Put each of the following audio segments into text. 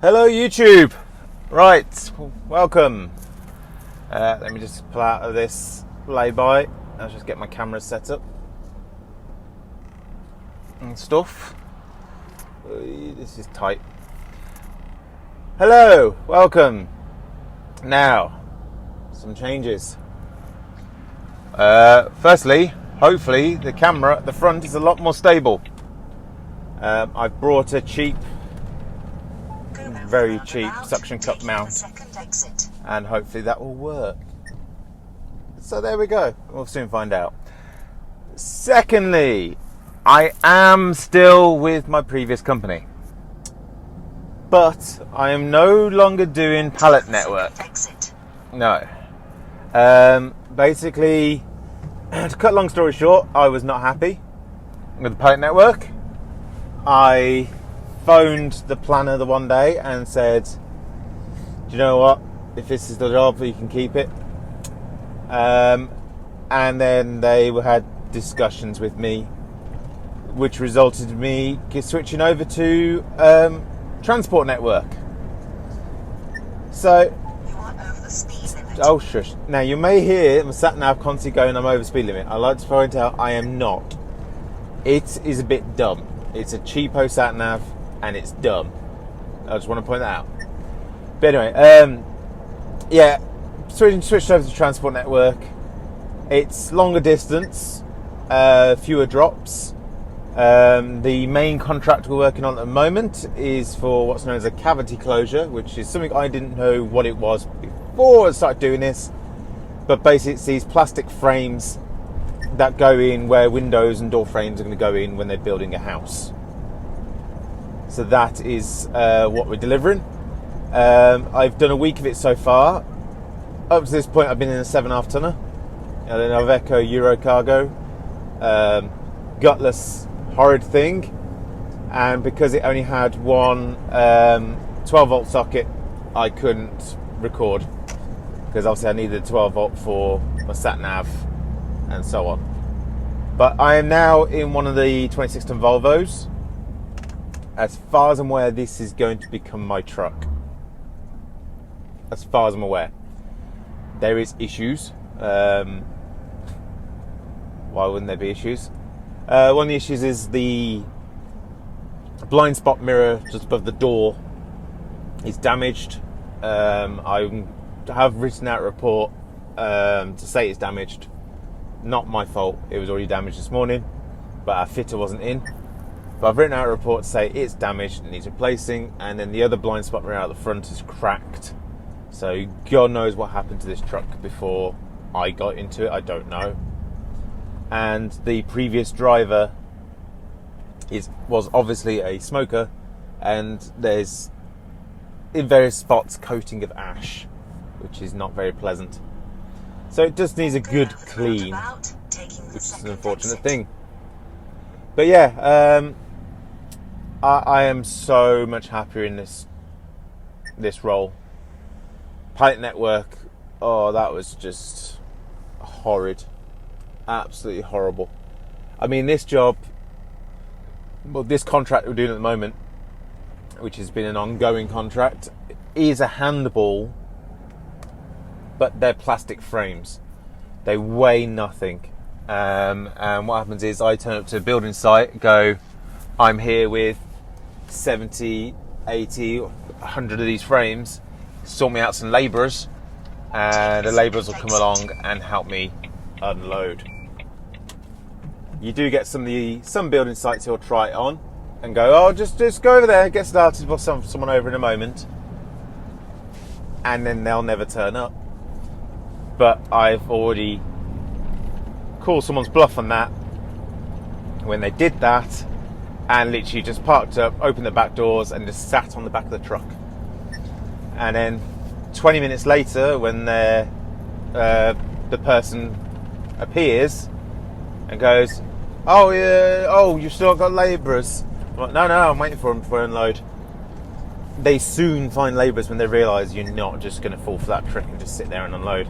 Hello YouTube! Right, welcome. Let me just pull out of this lay-by. I'll just get my camera set up and stuff. This is tight. Hello, welcome. Now, some changes. Firstly, hopefully the camera at the front is a lot more stable. I've brought a very cheap suction cup mount, and hopefully that will work. So there we go, we'll soon find out. Secondly, I am still with my previous company, but I am no longer doing pallet network. No. Basically, to cut a long story short, I was not happy with the pallet network. I phoned the planner the one day and said, do you know what, if this is the job, you can keep it. And then they had discussions with me, which resulted in me switching over to transport network. So, oh shush. Now you may hear my sat nav constantly going, I'm over speed limit. I like to point out I am not. It is a bit dumb. It's a cheapo sat nav and it's dumb. I just want to point that out. But anyway, yeah, switched over to transport network. It's longer distance, fewer drops. The main contract we're working on at the moment is for what's known as a cavity closure, which is something I didn't know what it was before I started doing this. But basically it's these plastic frames that go in where windows and door frames are going to go in when they're building a house. So that is what we're delivering. I've done a week of it so far. Up to this point I've been in a 7.5 tonner, an Aveco Euro cargo, gutless horrid thing, and because it only had one 12 volt socket, I couldn't record, because obviously I needed a 12 volt for my sat nav and so on. But I am now in one of the 26 ton Volvos. As far as I'm aware, this is going to become my truck. As far as I'm aware. There is issues. Why wouldn't there be issues? One of the issues is the blind spot mirror just above the door is damaged. I have written out a report to say it's damaged. Not my fault. It was already damaged this morning, but our fitter wasn't in. But I've written out a report to say it's damaged and needs replacing, and then the other blind spot mirror out the front is cracked. So God knows what happened to this truck before I got into it. I don't know. And the previous driver was obviously a smoker, and there's in various spots coating of ash, which is not very pleasant. So it just needs a good clean, which is an unfortunate thing. But yeah, I am so much happier in this role. Pallet network, oh, that was just horrid. Absolutely horrible. I mean, this job, well, this contract we're doing at the moment, which has been an ongoing contract, is a handball, but they're plastic frames. They weigh nothing. And what happens is I turn up to a building site, go, I'm here with 70, 80, 100 of these frames, sort me out some labourers, and the labourers will come along and help me unload. You do get some building sites who'll try it on and go, oh, just go over there, get started, we'll send someone over in a moment, and then they'll never turn up. But I've already called someone's bluff on that when they did that, and literally just parked up, opened the back doors, and just sat on the back of the truck. And then 20 minutes later, when the person appears and goes, oh yeah, oh, you've still got labourers. I'm like, no, I'm waiting for them before I unload. They soon find labourers when they realise you're not just going to fall for that trick and just sit there and unload.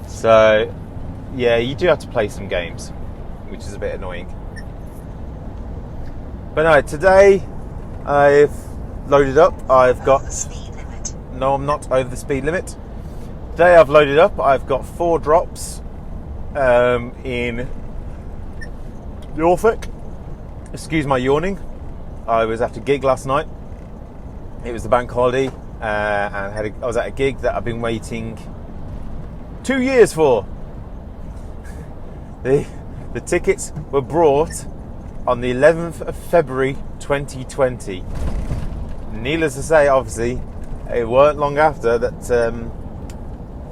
So yeah, you do have to play some games, which is a bit annoying. But no, today I've loaded up. I've got... No, I'm not over the speed limit. Today I've loaded up. I've got 4 drops in Norfolk. Excuse my yawning. I was at a gig last night. It was the bank holiday, and I was at a gig that I've been waiting 2 years for. The tickets were brought on the 11th of February 2020. Needless to say, obviously, it weren't long after that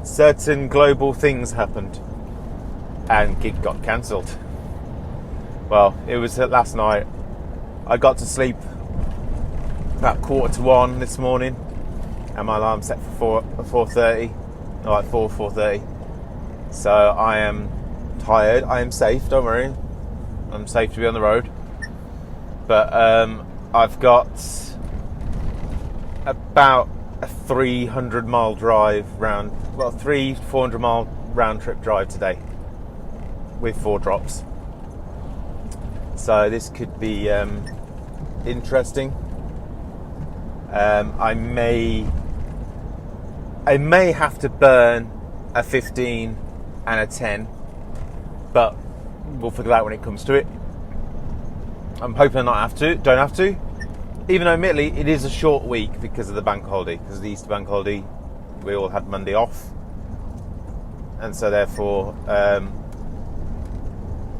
certain global things happened and gig got cancelled. Well, it was last night. I got to sleep about 1:45 this morning, and my alarm set for 4:30, or like 4:30. So I am tired. I am safe. Don't worry, I'm safe to be on the road. But I've got about a 300-mile drive round. Well, 400-mile round trip drive today with 4 drops. So this could be interesting. I may have to burn a 15 and a 10, but we'll figure that out when it comes to it. I'm hoping I don't have to, even though admittedly it is a short week because of the bank holiday, because of the Easter bank holiday. We all had Monday off, and so therefore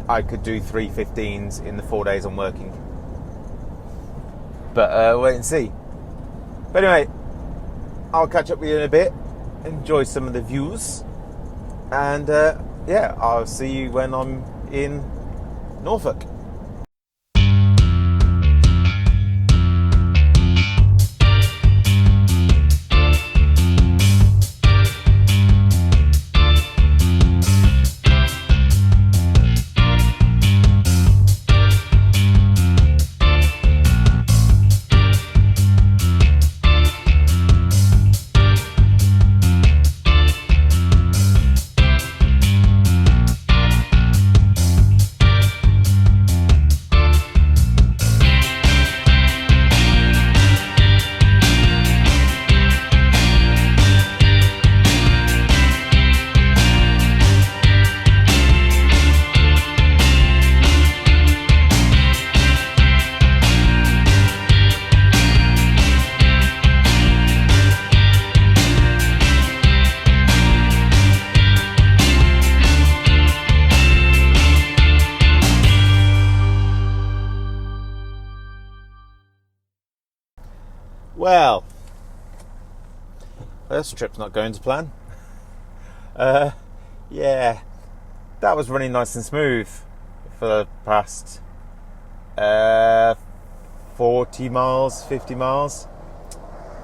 I could do 3 15s in the 4 days I'm working. But wait and see. But anyway, I'll catch up with you in a bit, enjoy some of the views, and yeah, I'll see you when I'm in Norfolk. Well, this trip's not going to plan. Yeah, that was running nice and smooth for the past 40 miles, 50 miles.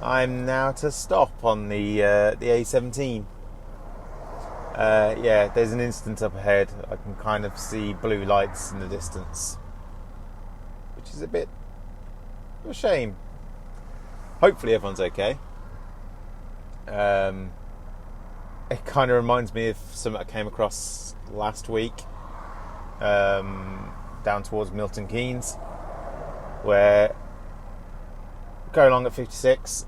I'm now to stop on the A17. Yeah, there's an instant up ahead. I can kind of see blue lights in the distance, which is a bit of a shame. Hopefully everyone's okay. It kind of reminds me of something I came across last week down towards Milton Keynes, where go along at 56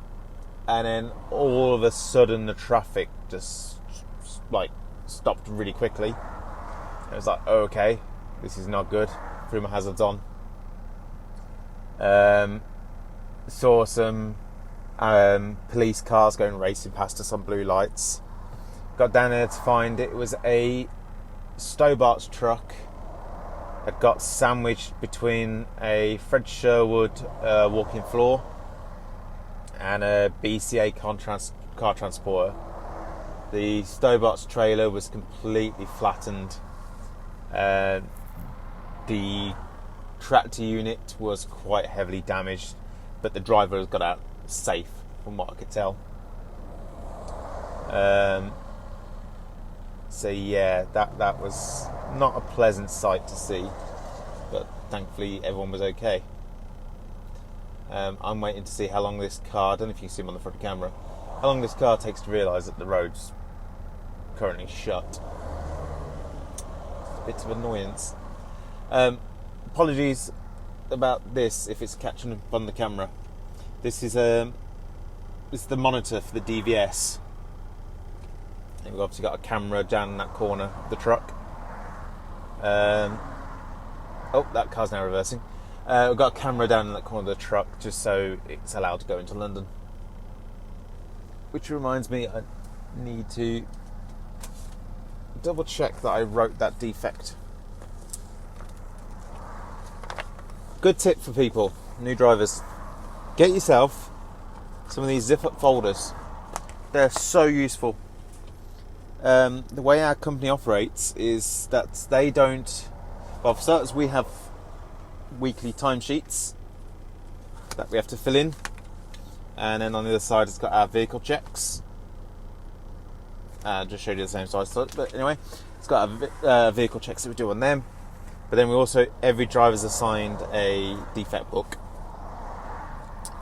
and then all of a sudden the traffic just like stopped really quickly. It was like, oh, okay, this is not good. Threw my hazards on. Saw some police cars going racing past us on blue lights. Got down there to find it was a Stobart's truck that got sandwiched between a Fred Sherwood walking floor and a BCA car transporter. The Stobart's trailer was completely flattened. The tractor unit was quite heavily damaged, but the driver has got out safe from what I could tell. So yeah, that was not a pleasant sight to see, but thankfully everyone was okay. I'm waiting to see how long this car, I don't know if you can see him on the front camera, how long this car takes to realise that the road's currently shut. It's a bit of annoyance. Apologies about this if it's catching up on the camera. This is the monitor for the DVS. And we've obviously got a camera down in that corner of the truck. Oh, that car's now reversing. We've got a camera down in that corner of the truck just so it's allowed to go into London. Which reminds me, I need to double check that I wrote that defect. Good tip for people, new drivers. Get yourself some of these zip-up folders. They're so useful. The way our company operates is that they don't... Well, for starters, we have weekly timesheets that we have to fill in. And then on the other side, it's got our vehicle checks. Just showed you the same size, but anyway, it's got our vehicle checks that we do on them. But then we also, every driver's assigned a defect book.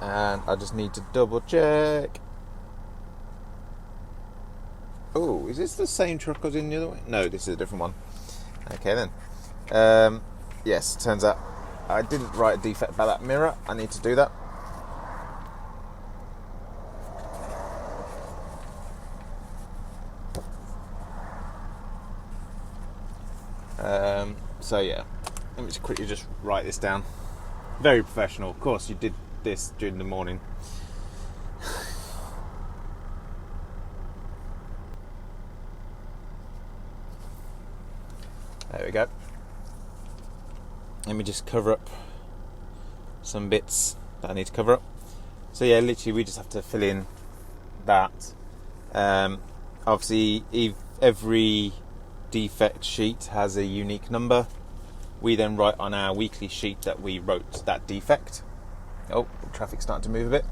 And I just need to double check. Oh, is this the same truck I was in the other way? No, this is a different one. Okay then. Yes, turns out I didn't write a defect about that mirror. I need to do that. So yeah, let me just quickly just write this down. Very professional. Of course, you did this during the morning. There we go. Let me just cover up some bits that I need to cover up. So yeah, literally we just have to fill in that. Obviously, every defect sheet has a unique number. We then write on our weekly sheet that we wrote that defect. Oh, the traffic's starting to move a bit.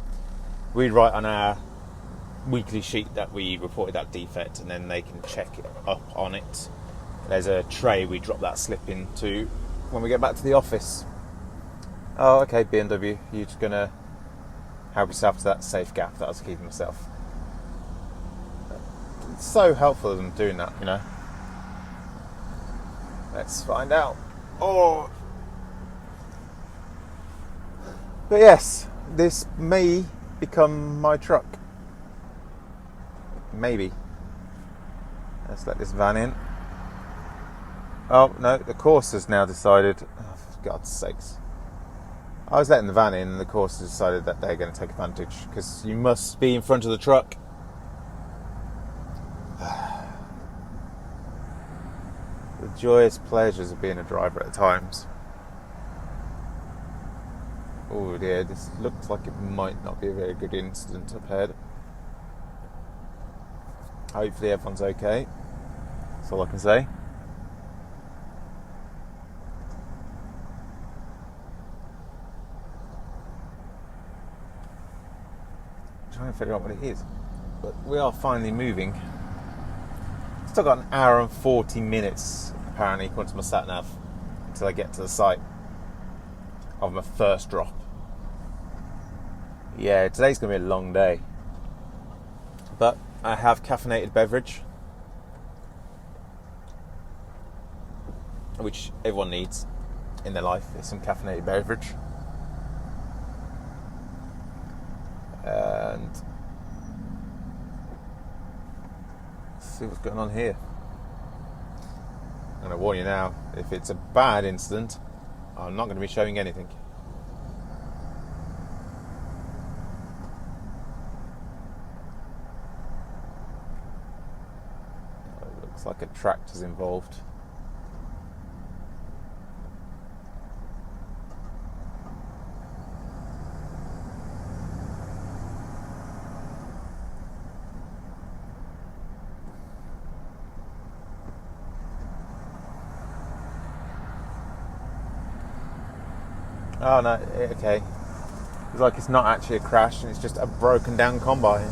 We write on our weekly sheet that we reported that defect, and then they can check it up on it. There's a tray we drop that slip into when we get back to the office. Oh, okay, BMW, you're just gonna help yourself to that safe gap that I was keeping myself. It's so helpful of them doing that, you know. Let's find out. Oh, but yes, this may become my truck. Maybe. Let's let this van in. Oh no, the course has now decided. Oh, for God's sakes! I was letting the van in, and the course has decided that they're going to take advantage because you must be in front of the truck. The joyous pleasures of being a driver at times. Oh dear, this looks like it might not be a very good incident up ahead. Hopefully everyone's okay. That's all I can say. I'm trying to figure out what it is. But we are finally moving. Still got an hour and 40 minutes, apparently, according to my sat-nav, until I get to the site of my first drop. Yeah, today's going to be a long day. But I have caffeinated beverage, which everyone needs in their life, is some caffeinated beverage. And let's see what's going on here. I'm going to warn you now, if it's a bad incident, I'm not going to be showing anything. It looks like a tractor's involved. Oh no, okay. It's like it's not actually a crash and it's just a broken down combine.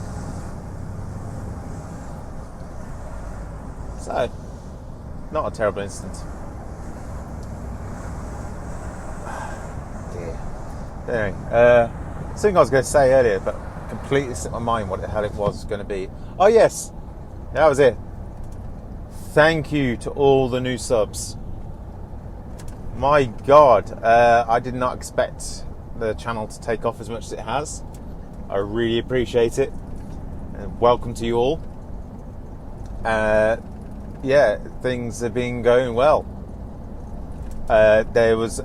So, not a terrible incident. Dear. Anyway, something I was going to say earlier, but completely slipped my mind what the hell it was going to be. Oh yes, that was it. Thank you to all the new subs. My God, I did not expect the channel to take off as much as it has. I really appreciate it. And welcome to you all. Yeah, things have been going well. There was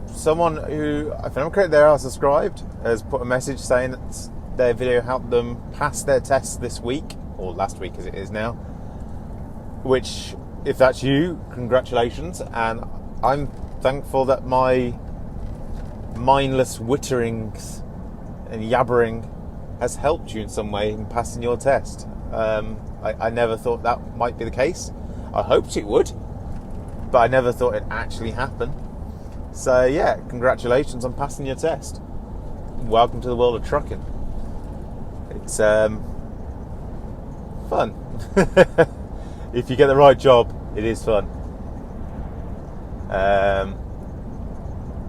someone who, if I'm correct, they are subscribed, has put a message saying that their video helped them pass their tests this week, or last week as it is now. Which, if that's you, congratulations. And I'm thankful that my mindless witterings and yabbering has helped you in some way in passing your test. I never thought that might be the case. I hoped it would, but I never thought it'd actually happen. So yeah, congratulations on passing your test. Welcome to the world of trucking. It's fun. If you get the right job, it is fun.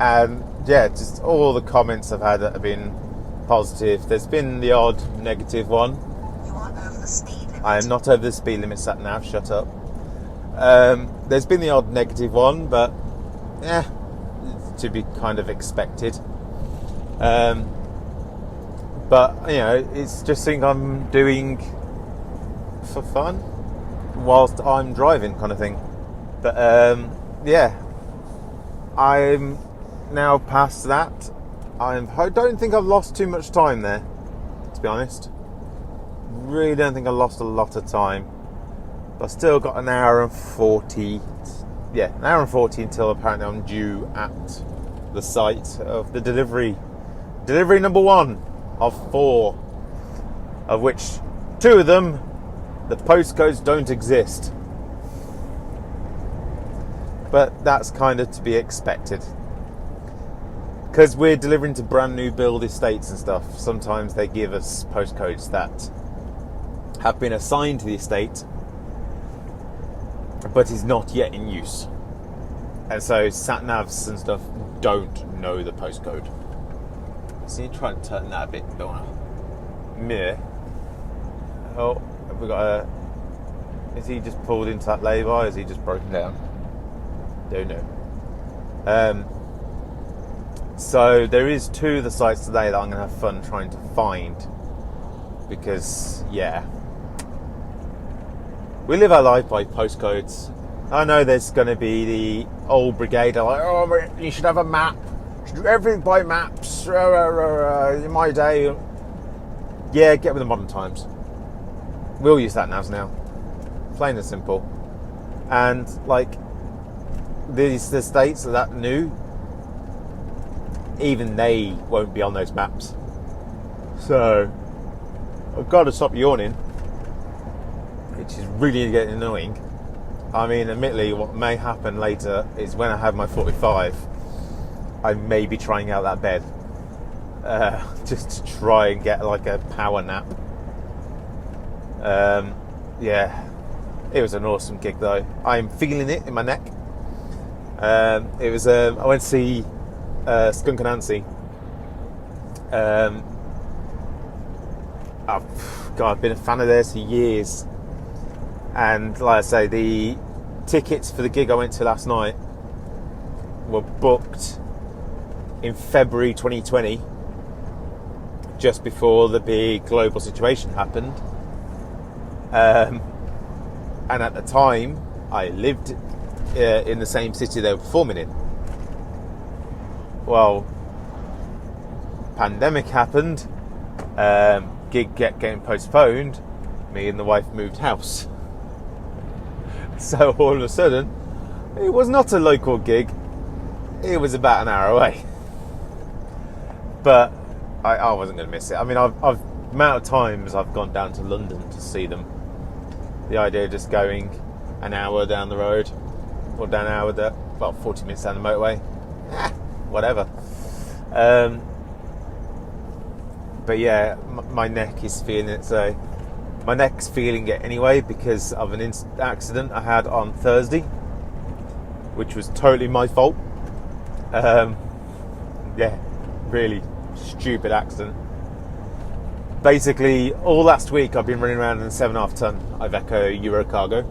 And yeah, just all the comments I've had that have been positive. There's been the odd negative one. You are over the speed limit. I am not over the speed limit, sat nav, shut up. There's been the odd negative one, but yeah, to be kind of expected. But you know, it's just something I'm doing for fun whilst I'm driving, kind of thing. But yeah, I'm now past that. I don't think I've lost too much time there, to be honest. Really don't think I lost a lot of time. But I've still got an hour and 40. Yeah, an hour and 40 until apparently I'm due at the site of the delivery. Delivery number 1 of 4, of which 2 of them, the postcodes don't exist. But that's kind of to be expected. Because we're delivering to brand new build estates and stuff, sometimes they give us postcodes that have been assigned to the estate, but is not yet in use. And so sat-navs and stuff don't know the postcode. So you try and turn that a bit, don't I? Mirror. Oh, have we got a... Is he just pulled into that lay-by, or is he just broken down? Don't know. So there is 2 of the sites today that I'm going to have fun trying to find, because yeah, we live our life by postcodes. I know there's going to be the old brigade like, oh, you should have a map, you should do everything by maps. In my day, yeah, get with the modern times. We'll use that navs now, plain and simple. And like the states are that new, even they won't be on those maps. So I've got to stop yawning, which is really getting annoying. I mean, admittedly, what may happen later is when I have my 45, I may be trying out that bed just to try and get like a power nap. Yeah, it was an awesome gig though. I'm feeling it in my neck. It was I went to see Skunk and Nancy. I've been a fan of theirs for years, and like I say, the tickets for the gig I went to last night were booked in February 2020, just before the big global situation happened. And at the time, I lived in the same city they were performing in. Well, pandemic happened, gig getting postponed, me and the wife moved house. So all of a sudden, it was not a local gig, it was about an hour away. But I wasn't going to miss it. I mean, I've amount of times I've gone down to London to see them. The idea of just going an hour down the road, or down an hour, about 40 minutes down the motorway, whatever. But yeah, my neck is feeling it. So my neck's feeling it anyway because of an accident I had on Thursday, which was totally my fault. Yeah, really stupid accident. Basically, all last week I've been running around in a 7.5 ton Iveco Eurocargo.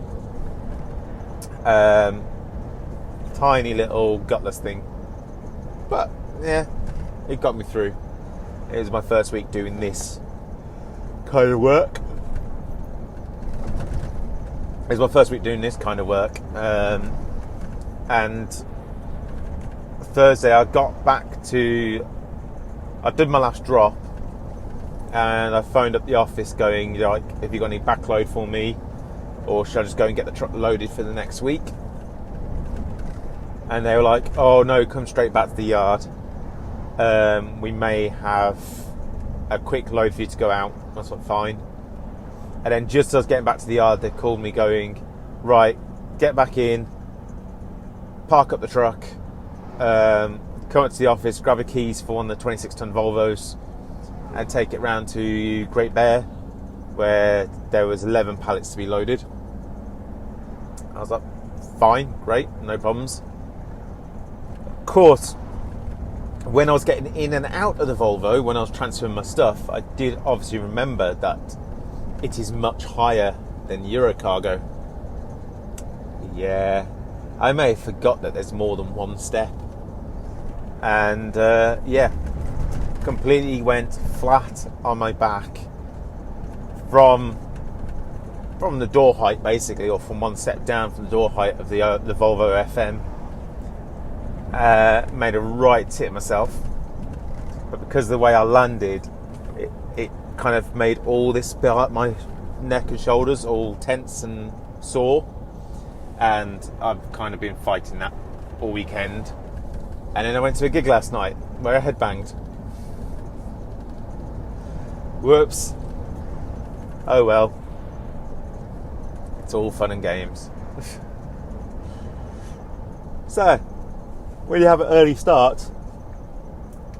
Tiny little gutless thing, but yeah, it got me through. It was my first week doing this kind of work. And Thursday I got back to... I did my last drop, and I phoned up the office going, like, have you got any backload for me, or should I just go and get the truck loaded for the next week? And they were like, oh no, come straight back to the yard. We may have a quick load for you to go out. That's like, fine. And then just as I was getting back to the yard, they called me going, right, get back in, park up the truck, come up to the office, grab the keys for one of the 26-ton Volvos, and take it round to Great Bear, where there was 11 pallets to be loaded. I was like, fine, great, no problems. Of course, when I was getting in and out of the Volvo, when I was transferring my stuff, I did obviously remember that it is much higher than Eurocargo. Yeah, I may have forgot that there's more than one step. And completely went flat on my back from the door height, basically, or from one step down from the door height of the Volvo FM. Made a right tit of myself, but because of the way I landed, it kind of made all this bit like my neck and shoulders all tense and sore, and I've kind of been fighting that all weekend. And then I went to a gig last night where I headbanged. Whoops. Oh well. It's all fun and games. So, when you have an early start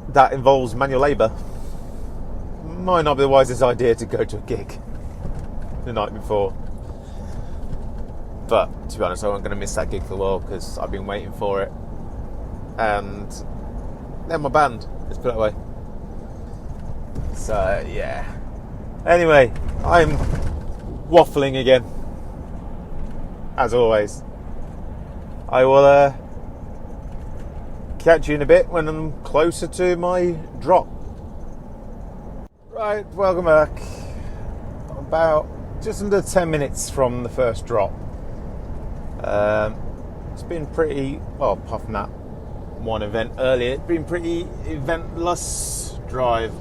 that involves manual labour, might not be the wisest idea to go to a gig the night before. But to be honest, I wasn't going to miss that gig for the world because I've been waiting for it. And they're my band, let's put it that way. So, yeah. Anyway, I'm waffling again, as always. I will catch you in a bit when I'm closer to my drop. Right, welcome back. About just under 10 minutes from the first drop. It's been pretty, well, apart from that one event earlier, it's been pretty eventless drive,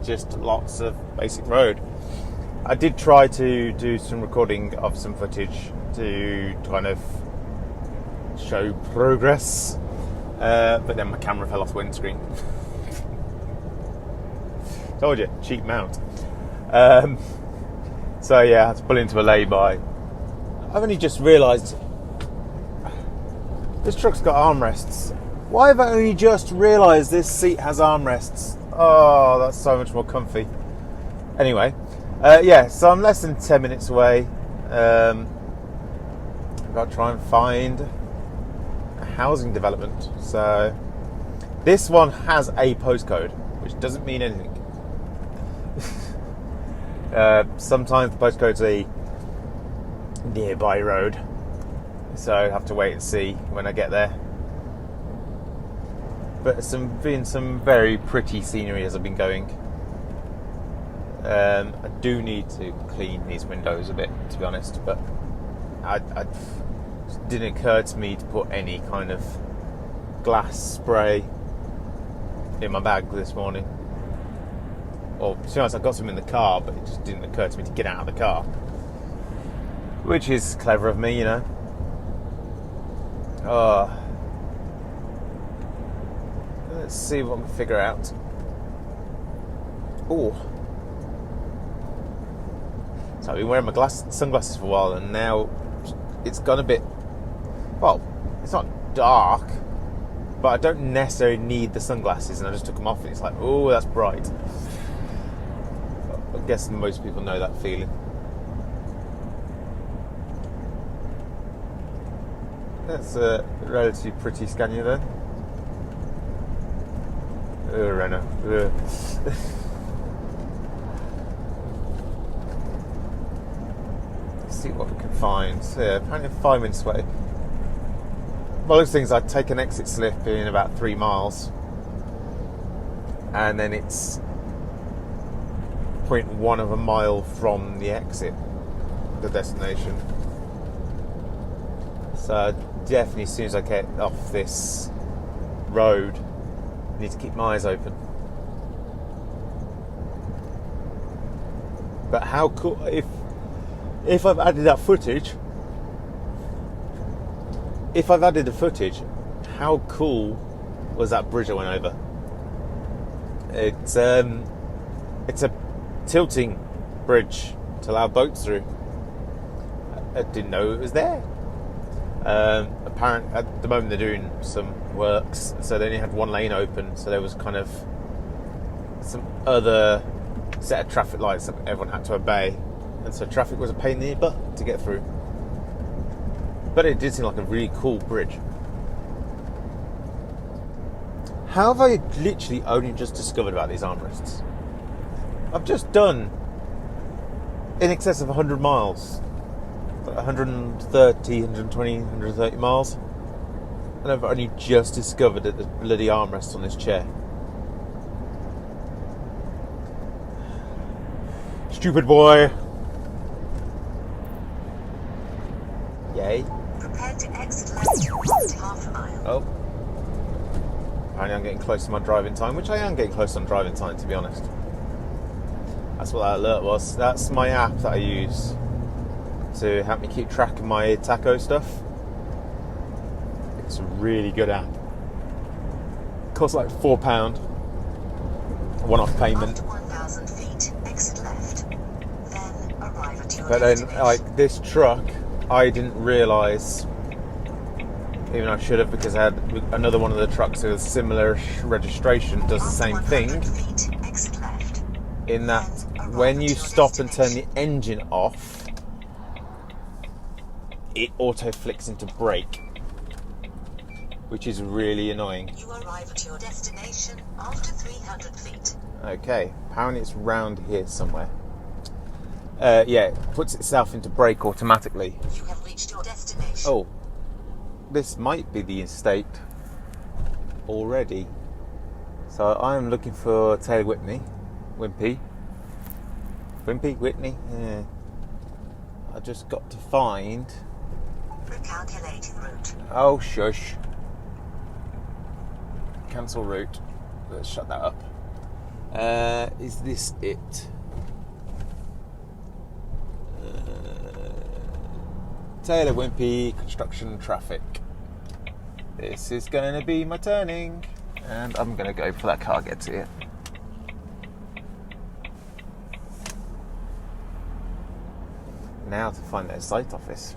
just lots of basic road. I did try to do some recording of some footage to kind of show progress, but then my camera fell off the windscreen. Told you, cheap mount. So yeah, I had to pull into a lay-by. I've only just realised this truck's got armrests. Why have I only just realised this seat has armrests? Oh, that's so much more comfy. Anyway, so I'm less than 10 minutes away. I've got to try and find a housing development. So this one has a postcode, which doesn't mean anything. Sometimes the postcode's a nearby road, so I have to wait and see when I get there. But it's been some very pretty scenery as I've been going. I do need to clean these windows a bit, to be honest, but it didn't occur to me to put any kind of glass spray in my bag this morning. Or, to be honest, I got some in the car, but it just didn't occur to me to get out of the car. Which is clever of me, you know. Let's see what I can figure out. Oh. So I've been wearing my sunglasses for a while, and now it's gone a bit... Well, it's not dark, but I don't necessarily need the sunglasses, and I just took them off, and it's like, oh, that's bright. I guess most people know that feeling. That's a relatively pretty Scania then. Renault. Let's see what we can find. So, yeah, apparently 5 minutes away. Well, those things, I'd take an exit slip in about 3 miles. and then it's 0.1 of a mile from the exit, the destination. So definitely, as soon as I get off this road, I need to keep my eyes open. But how cool, if I've added that footage, how cool was that bridge I went over? It's a tilting bridge to allow boats through. I didn't know it was there. Apparently, at the moment they're doing some works, so they only had one lane open, so there was kind of some other set of traffic lights that everyone had to obey, and so traffic was a pain in the butt to get through. But it did seem like a really cool bridge. How have I literally only just discovered about these armrests? I've just done in excess of 100 miles. 130, 120, 130 miles. And I've only just discovered that there's bloody armrests on this chair. Stupid boy. Yay. Prepare to exit left half a mile. Oh. Apparently I'm getting close to my driving time, which I am getting close on driving time, to be honest. That's what that alert was. That's my app that I use to help me keep track of my taco stuff. It's a really good app. It costs like £4. One-off payment. After 1,000 feet, exit left. Then arrive at your But then, destination. like, this truck, I didn't realise, even though I should have, because I had another one of the trucks with a similar registration does the same thing, feet, exit left. in that when you stop and turn the engine off, it auto flicks into brake, which is really annoying. You arrive at your destination after 300 feet. Okay, apparently it's round here somewhere. Yeah, it puts itself into brake automatically. You have reached your destination. Oh, this might be the estate already. So I'm looking for Taylor Whitney. Whitney? Yeah. I just got to find... Recalculating route. Oh, shush. Cancel route. Let's shut that up. Is this it? Taylor Wimpey construction traffic. This is going to be my turning, and I'm going to go before that car gets here. Now to find their site office,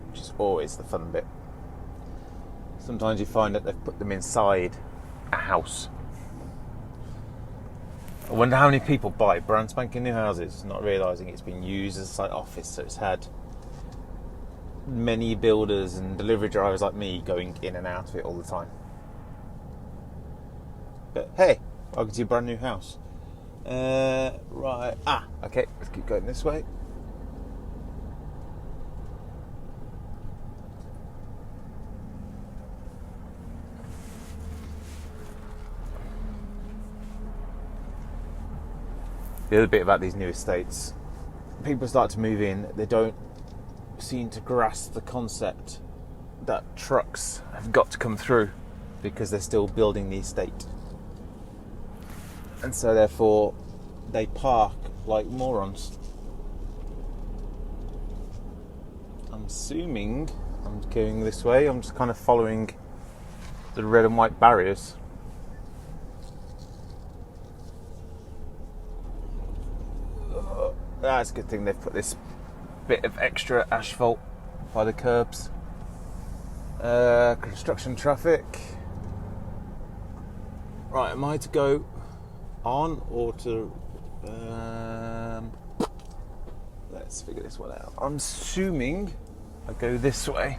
which is always the fun bit. Sometimes you find that they've put them inside a house. I wonder how many people buy brand spanking new houses not realising it's been used as a site office, so it's had many builders and delivery drivers like me going in and out of it all the time. But hey, welcome to your brand new house. Right, okay, let's keep going this way. The other bit about these new estates, people start to move in, they don't seem to grasp the concept that trucks have got to come through because they're still building the estate. And so therefore they park like morons. I'm assuming I'm going this way, I'm just kind of following the red and white barriers. That's a good thing they've put this bit of extra asphalt by the curbs. Construction traffic. Right, am I to go on or to... let's figure this one out. I'm assuming I go this way.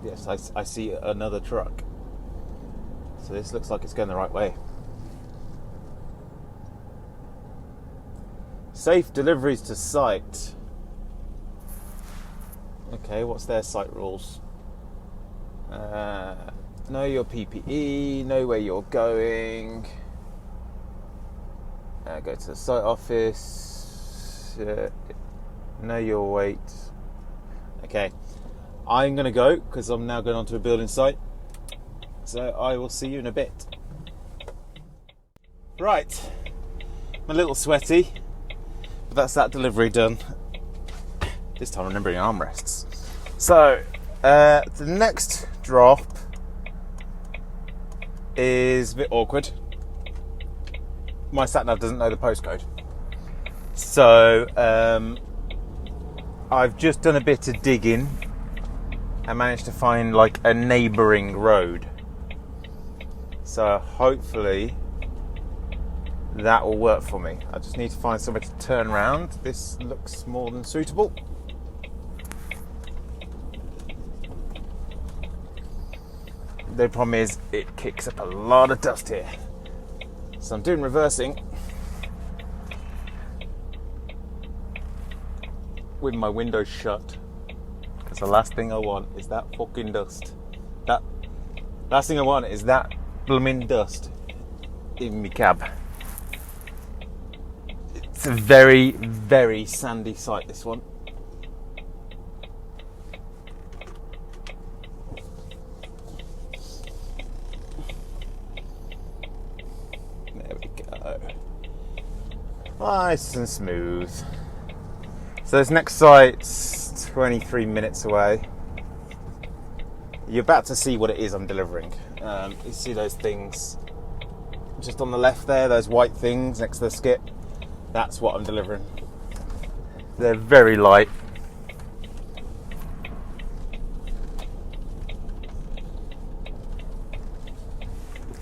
Yes, I see another truck. So this looks like it's going the right way. Safe deliveries to site. Okay, what's their site rules? Know your PPE, know where you're going. Go to the site office. Know your weight. Okay, I'm going to go because I'm now going on to a building site. So I will see you in a bit. Right, I'm a little sweaty, but that's that delivery done. This time remembering armrests. So, the next drop is a bit awkward. My sat-nav doesn't know the postcode. So, I've just done a bit of digging and managed to find like a neighbouring road. So hopefully that will work for me. I just need to find somewhere to turn around. This looks more than suitable. The problem is it kicks up a lot of dust here. So I'm doing reversing with my windows shut, because the last thing I want is that fucking dust. That last thing I want is that blooming dust in my cab. It's a very, very sandy site, this one. There we go. Nice and smooth. So this next site's 23 minutes away. You're about to see what it is I'm delivering. You see those things just on the left there, those white things next to the skip? That's what I'm delivering. They're very light.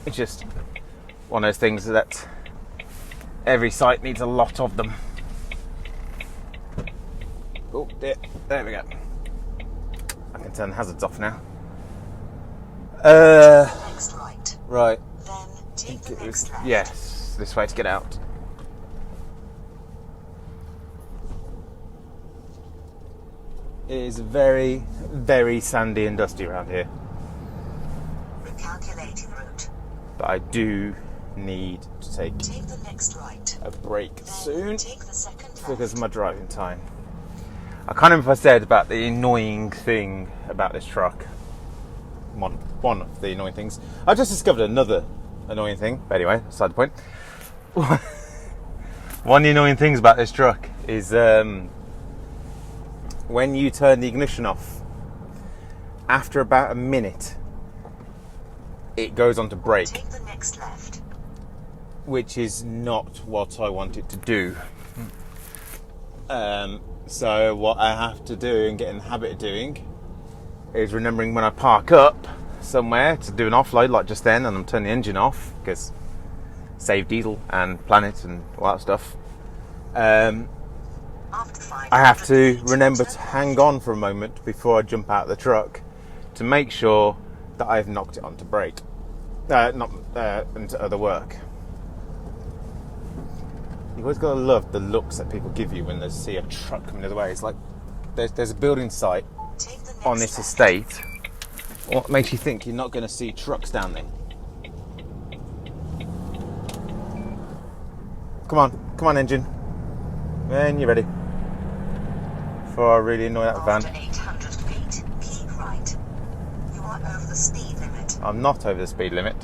It's just one of those things that every site needs a lot of them. Oh, there we go. I can turn the hazards off now. Next right. Right. Then take the next left. Yes, this way to get out. It is very, very sandy and dusty around here. Recalculating route. But I do need to take the next right. a break Then soon take the second left. because of my driving time. I can't remember if I said about the annoying thing about this truck. One of the annoying things. I just discovered another annoying thing. But anyway, aside the point. One of the annoying things about this truck is when you turn the ignition off, after about a minute, it goes on to brake. Take the next left. Which is not what I want it to do. So what I have to do and get in the habit of doing is remembering when I park up somewhere to do an offload like just then, and I'm turning the engine off because save diesel and planet and all that stuff. I have to remember to hang on for a moment before I jump out of the truck to make sure that I've knocked it onto brake, into other work. You've always got to love the looks that people give you when they see a truck coming the other way. It's like there's a building site on this estate. What makes you think you're not going to see trucks down there? Come on, engine. When you're ready. Before I really annoy that van. After 800 feet, keep right. You are over the speed limit. I'm not over the speed limit.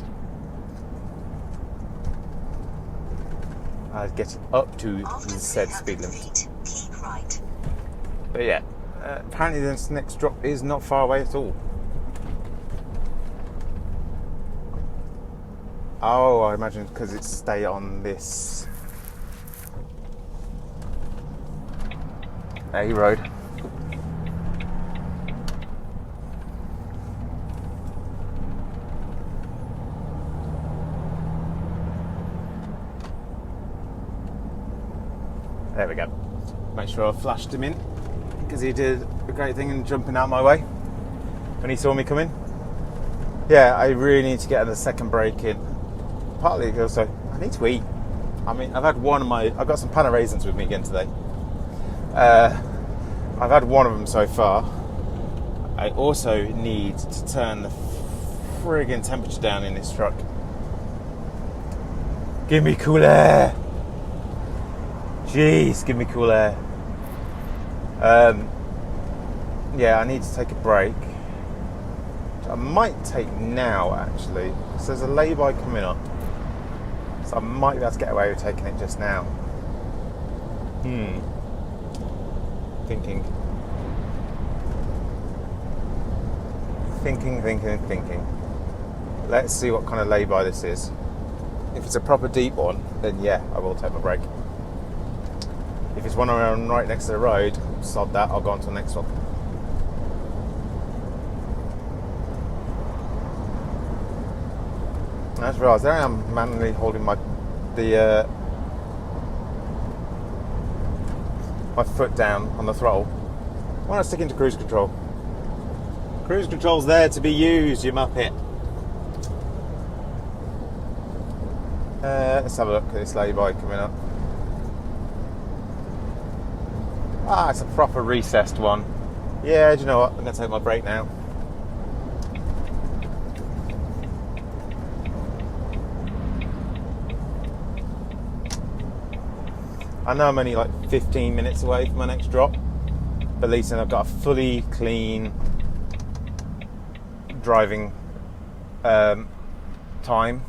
I get up to After the said 300 speed limit. feet, keep right. But yeah, apparently this next drop is not far away at all. Oh, I imagine because it's stay on this A road. There we go. Make sure I flashed him in because he did a great thing in jumping out my way when he saw me coming. Yeah, I really need to get the second break in. Partly also, I need to eat. I mean, I've got some pan of raisins with me again today. I've had one of them so far, I also need to turn the friggin' temperature down in this truck. Give me cool air. Jeez, give me cool air. Yeah, I need to take a break. I might take now, actually, because there's a lay-by coming up. So I might be able to get away with taking it just now. Thinking. Let's see what kind of lay-by this is. If it's a proper deep one, then yeah, I will take my break. If it's one around right next to the road, sod that, I'll go on to the next one. I just realised there I am manually holding my foot down on the throttle. Why not stick into cruise control? Cruise control's there to be used, you muppet. Let's have a look at this lay-by coming up. Ah, it's a proper recessed one. Yeah, do you know what? I'm going to take my break now. I know I'm only like 15 minutes away from my next drop, but at least then I've got a fully clean driving time.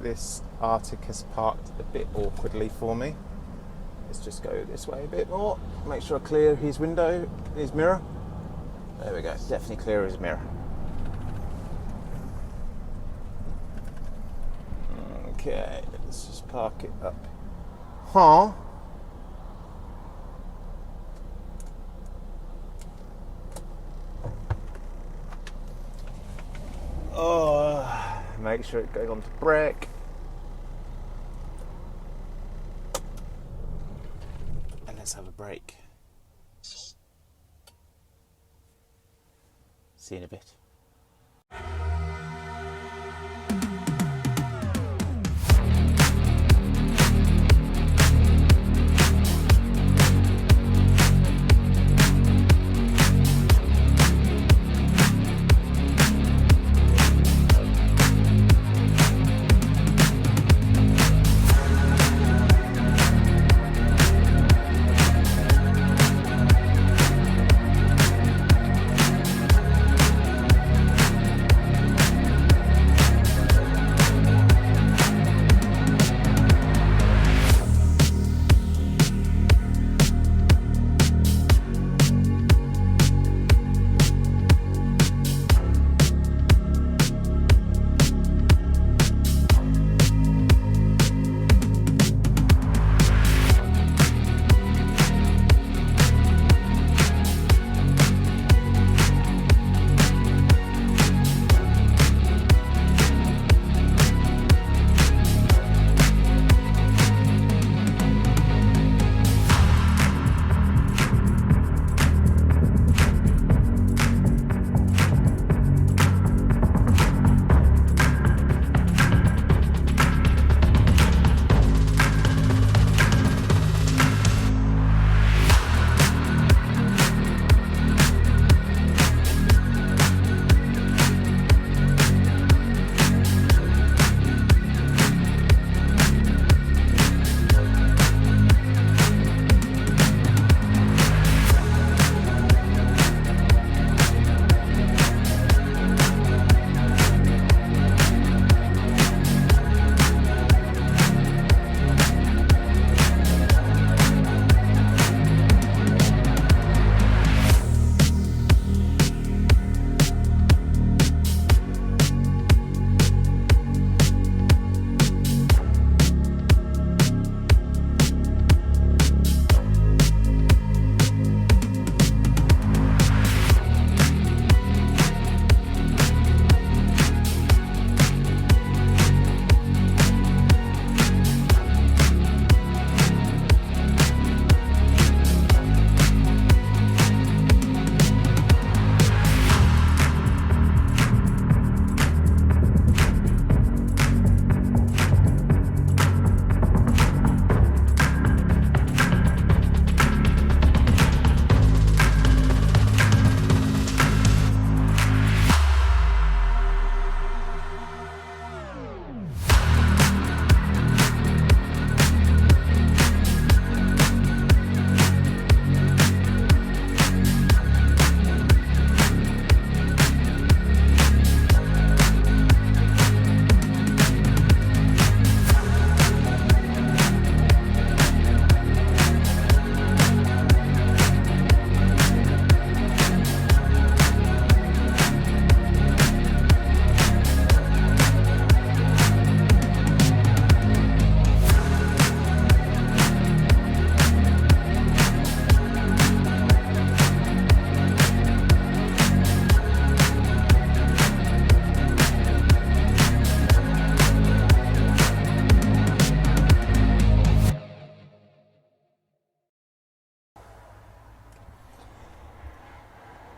This Arctic has parked a bit awkwardly for me. Let's just go this way a bit more. Make sure I clear his window, his mirror. There we go, definitely clear his mirror. Okay, let's just park it up. Huh? Oh, make sure it goes onto brake. And let's have a break. See you in a bit.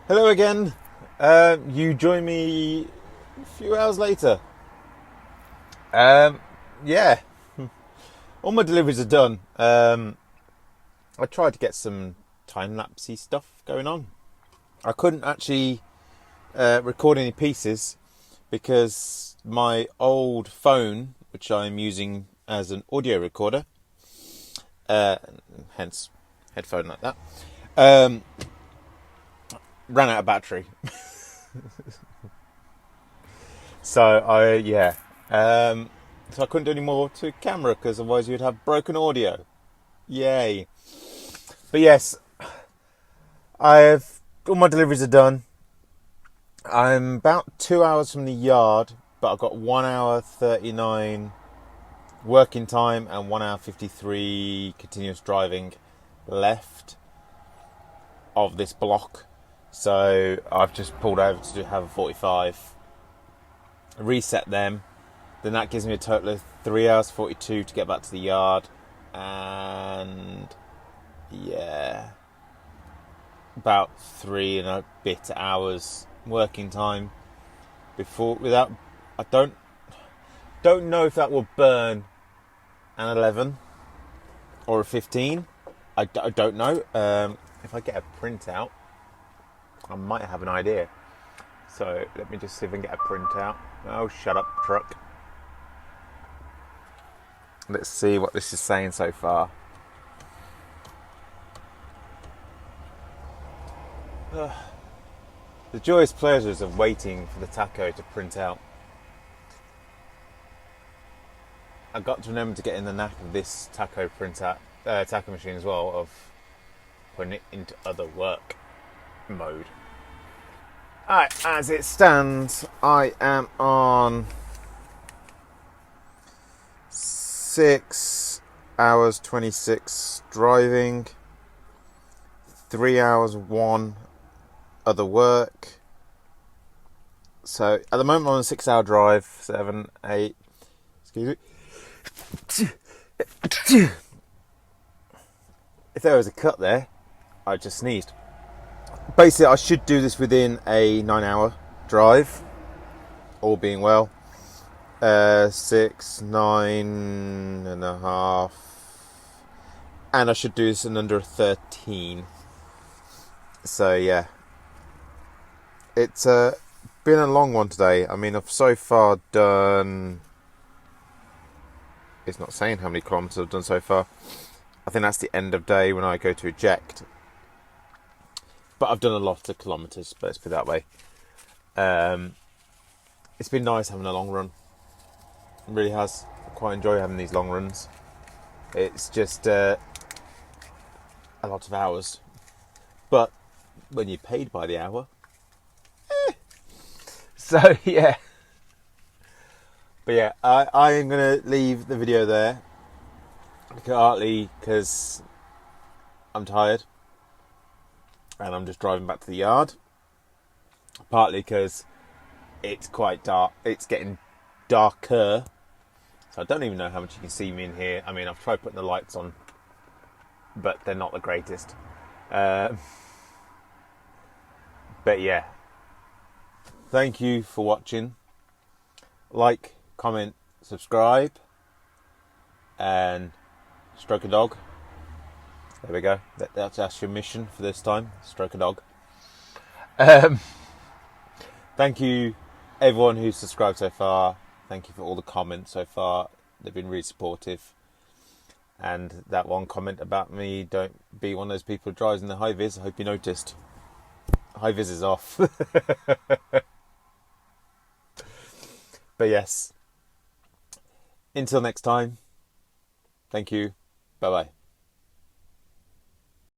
Hello again. You join me a few hours later. Yeah, all my deliveries are done. I tried to get some time-lapsey stuff going on. I couldn't actually record any pieces because my old phone, which I'm using as an audio recorder, hence headphone like that, ran out of battery. So so I couldn't do any more to camera because otherwise you'd have broken audio. Yay! But yes, all my deliveries are done. I'm about 2 hours from the yard, but I've got 1 hour 39 working time and 1 hour 53 continuous driving left of this block. So I've just pulled over to have a 45, reset them. Then that gives me a total of 3 hours 42 to get back to the yard, and yeah, about 3 and a bit hours working time before. Without, I don't know if that will burn an 11 or a 15. I don't know. If I get a printout, I might have an idea. So let me just see if I can get a printout. Oh, shut up, truck. Let's see what this is saying so far. The joyous pleasures of waiting for the taco to print out. I got to remember to get in the knack of this taco printout, taco machine as well, of putting it into other work mode. Alright, as it stands, I am on 6 hours 26 driving, 3 hours 1 other work. So at the moment I'm on a 6 hour drive, 7, 8, excuse me. If there was a cut there, I just sneezed. Basically, I should do this within a 9 hour drive, all being well. 6, 9.5, and I should do this in under 13. So yeah, it's been a long one today. I mean, I've so far done, it's not saying how many kilometres I've done so far. I think that's the end of day when I go to eject. But I've done a lot of kilometres, let's put it that way. It's been nice having a long run. It really has. I quite enjoy having these long runs. It's just a lot of hours. But when you're paid by the hour, So yeah. But yeah, I am going to leave the video there. Partly because I'm tired and I'm just driving back to the yard. Partly because it's quite dark. It's getting darker. So I don't even know how much you can see me in here. I mean, I've tried putting the lights on, but they're not the greatest. But yeah. Thank you for watching. Like, comment, subscribe, and stroke a dog. There we go. That's your mission for this time. Stroke a dog. Thank you, everyone who's subscribed so far. Thank you for all the comments so far. They've been really supportive. And that one comment about me, don't be one of those people who drives in the high vis. I hope you noticed. High vis is off. But yes. Until next time. Thank you. Bye bye.